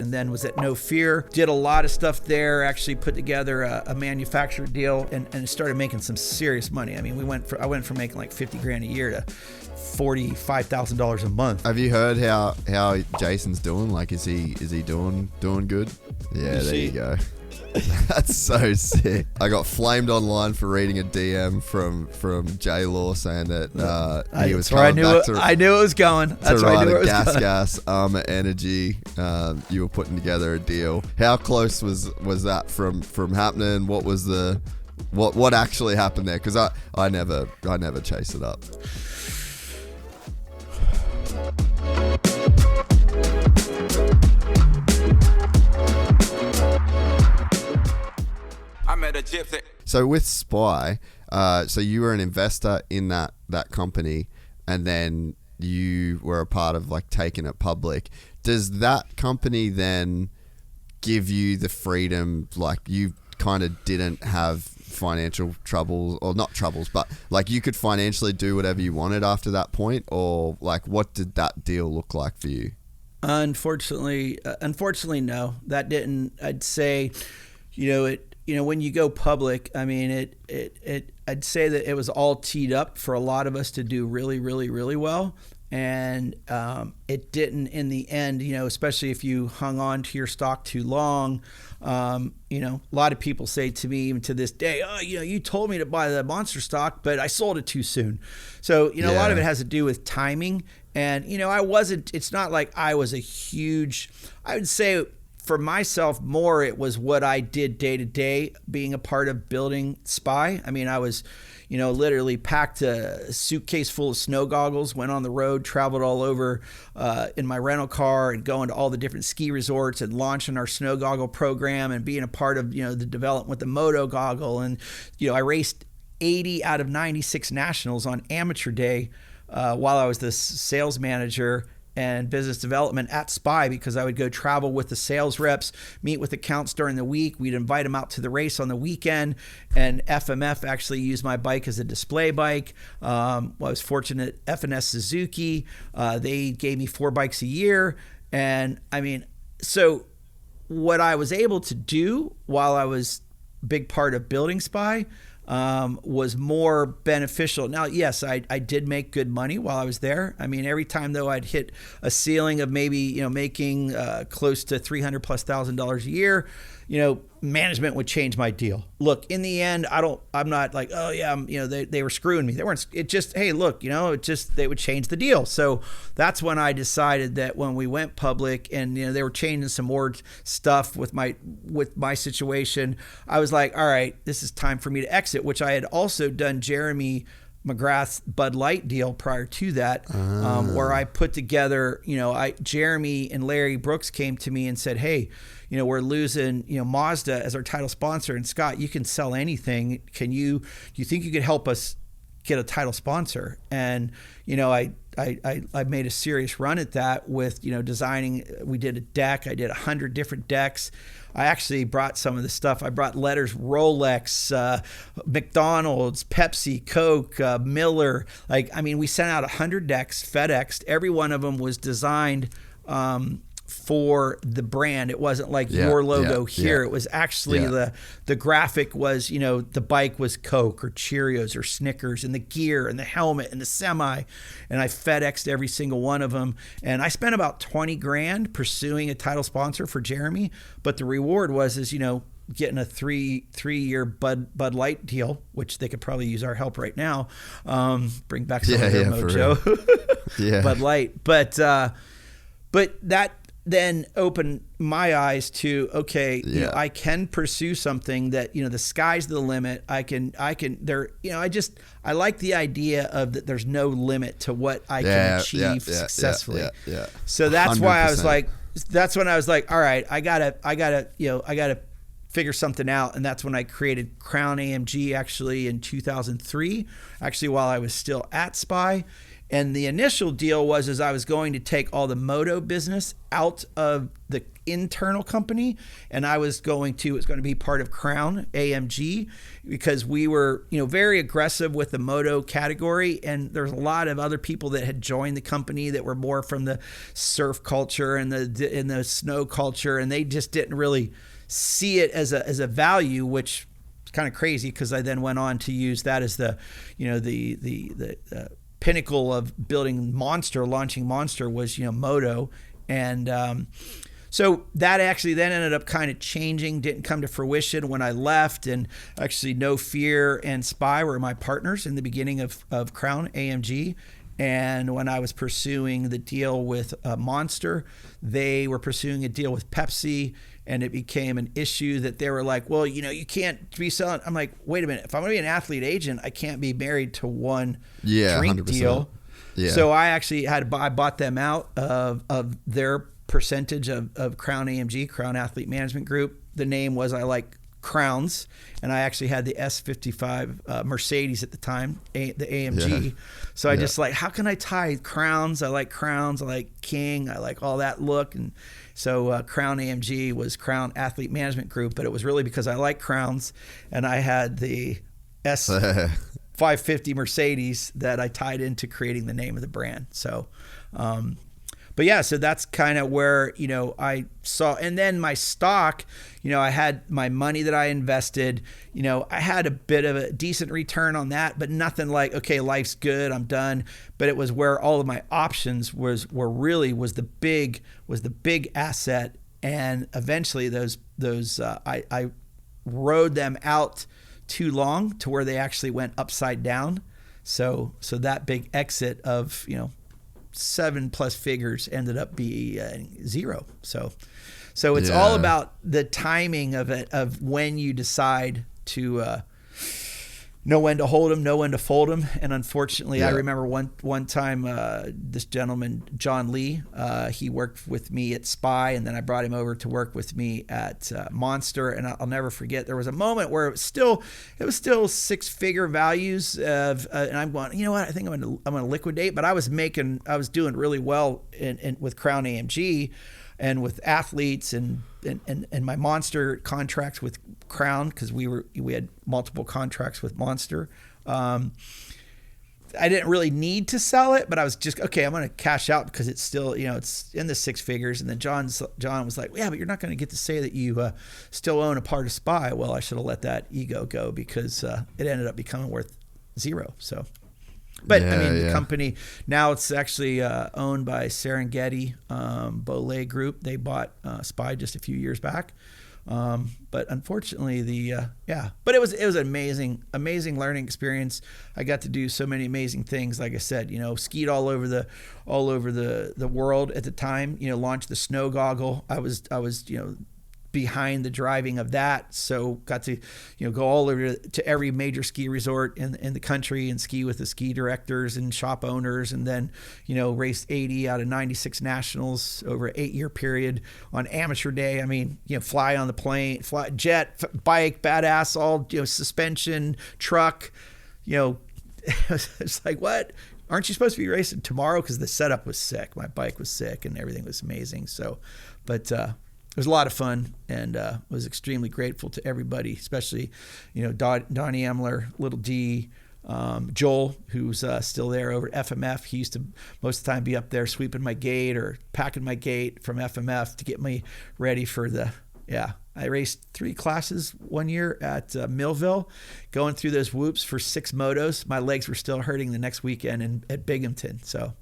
and then was at No Fear. Did a lot of stuff there, actually put together a manufacturer deal and started making some serious money. I mean, I went from making like 50 grand a year to $45,000 a month. Have you heard how Jason's doing? Like, is he doing good? Yeah, there you go. That's so sick. I got flamed online for reading a DM from J Law saying that he was coming back to. I knew it was going. That's where I knew it was going. Gas Armor Energy. You were putting together a deal. How close was that from happening? What was what actually happened there? Because I never chased it up. I met a Gypsy. So with Spy, so you were an investor in that company, and then you were a part of like taking it public. Does that company then give you the freedom, like you kind of didn't have financial troubles, or not troubles, but like you could financially do whatever you wanted after that point, or like what did that deal look like for you? Unfortunately, no, that didn't. I'd say, when you go public, I mean, I'd say that it was all teed up for a lot of us to do really, really, really well. And it didn't in the end, especially if you hung on to your stock too long. A lot of people say to me, even to this day, oh, you told me to buy the Monster stock, but I sold it too soon. So, a lot of it has to do with timing. And, it's not like I was I would say, for myself, more it was what I did day to day, being a part of building Spy. I mean, I was, literally packed a suitcase full of snow goggles, went on the road, traveled all over in my rental car, and going to all the different ski resorts and launching our snow goggle program and being a part of, the development with the Moto goggle. And, I raced 80 out of 96 nationals on amateur day while I was the sales manager and business development at Spy, because I would go travel with the sales reps, meet with accounts during the week. We'd invite them out to the race on the weekend, and FMF actually used my bike as a display bike. I was fortunate, FNS Suzuki, they gave me 4 bikes a year. And I mean, so what I was able to do while I was a big part of building Spy was more beneficial. Now, yes, I did make good money while I was there. I mean, every time though I'd hit a ceiling of maybe, making close to $300,000+ a year, management would change my deal. Look, in the end, I'm not like, oh yeah, they were screwing me. They weren't. It just, hey, look, they would change the deal. So that's when I decided that when we went public and, they were changing some more stuff with my situation, I was like, all right, this is time for me to exit, which I had also done Jeremy McGrath's Bud Light deal prior to that, where I put together, Jeremy and Larry Brooks came to me and said, hey, we're losing, Mazda as our title sponsor, and Scott, you can sell anything. Do you think you could help us get a title sponsor? And, I made a serious run at that with, designing. We did a deck. I did 100 different decks. I actually brought some of the stuff. I brought letters, Rolex, McDonald's, Pepsi, Coke, Miller. We sent out 100 decks, FedExed. Every one of them was designed for the brand. It wasn't like your logo here. It was actually the graphic was, the bike was Coke or Cheerios or Snickers, and the gear and the helmet and the semi. And I FedExed every single one of them. And I spent about 20 grand pursuing a title sponsor for Jeremy. But the reward was, getting a three-year Bud Light deal, which they could probably use our help right now. Bring back some of their mojo. Bud Light. But that then opened my eyes to, okay, I can pursue something that, the sky's the limit. I like the idea of that there's no limit to what I can achieve successfully. So that's 100%. Why I was like, that's when I was like, all right, I gotta figure something out. And that's when I created Crown AMG actually in 2003, actually while I was still at Spy. And the initial deal was I was going to take all the moto business out of the internal company, and it was going to be part of Crown AMG, because we were, very aggressive with the moto category, and there's a lot of other people that had joined the company that were more from the surf culture and the snow culture, and they just didn't really see it as a value, which is kind of crazy, because I then went on to use that as the pinnacle of launching Monster was, moto. And so that actually then ended up kind of changing, didn't come to fruition when I left. And actually No Fear and Spy were my partners in the beginning of Crown AMG. And when I was pursuing the deal with Monster, they were pursuing a deal with Pepsi, and it became an issue that they were like, well, you can't be selling. I'm like, wait a minute. If I'm going to be an athlete agent, I can't be married to one drink 100%. Deal. Yeah. So I actually I bought them out of their percentage of Crown AMG, Crown Athlete Management Group. The name was I Like Crowns, and I actually had the S55 Mercedes at the time, the AMG. Yeah. So I just like, how can I tie Crowns? I like Crowns. I like King. I like all that look. And so Crown AMG was Crown Athlete Management Group, but it was really because I like Crowns, and I had the S550 Mercedes that I tied into creating the name of the brand. So, but yeah, so that's kind of where, I saw, and then my stock, I had my money that I invested, I had a bit of a decent return on that, but nothing like, okay, life's good, I'm done. But it was where all of my options was the big asset. And eventually those I rode them out too long to where they actually went upside down. So that big exit of, 7+ figures ended up being zero. So it's all about the timing of it, of when you decide to know when to hold them, know when to fold them. And unfortunately, I remember one time this gentleman, John Lee, he worked with me at Spy, and then I brought him over to work with me at Monster. And I'll never forget, there was a moment where it was still 6-figure values of, and I'm going, you know what, I think I'm going to liquidate. But I was doing really well with Crown AMG and with athletes and my Monster contracts with Crown, because we had multiple contracts with Monster. I didn't really need to sell it, but I was just, okay, I'm going to cash out because it's still, it's in the 6 figures. And then John was like, yeah, but you're not going to get to say that you still own a part of Spy. Well, I should have let that ego go, because it ended up becoming worth zero. So. But the company now, it's actually owned by Serengeti Bolay Group. They bought Spy just a few years back. But unfortunately, but it was an amazing learning experience. I got to do so many amazing things. Like I said, skied all over the world at the time. Launched the snow goggle. I was behind the driving of that, so got to go all over to every major ski resort in the country and ski with the ski directors and shop owners, and then raced 80 out of 96 nationals over an 8-year period on amateur day. I mean, fly on the plane, fly jet, bike, badass, all suspension, truck. It's like, what? Aren't you supposed to be racing tomorrow? Because the setup was sick, my bike was sick, and everything was amazing. So, but it was a lot of fun, and was extremely grateful to everybody, especially, Donnie Emler, Little D, Joel, who's still there over at FMF. He used to most of the time be up there sweeping my gate or packing my gate from FMF to get me ready for I raced 3 classes one year at Millville, going through those whoops for 6 motos. My legs were still hurting the next weekend at Binghamton. So.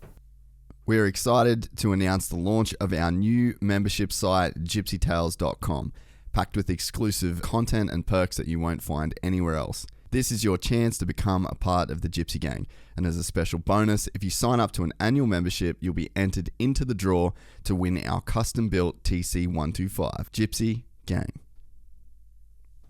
We're excited to announce the launch of our new membership site, gypsytales.com, packed with exclusive content and perks that you won't find anywhere else. This is your chance to become a part of the Gypsy Gang. And as a special bonus, if you sign up to an annual membership, you'll be entered into the draw to win our custom-built TC125. Gypsy Gang.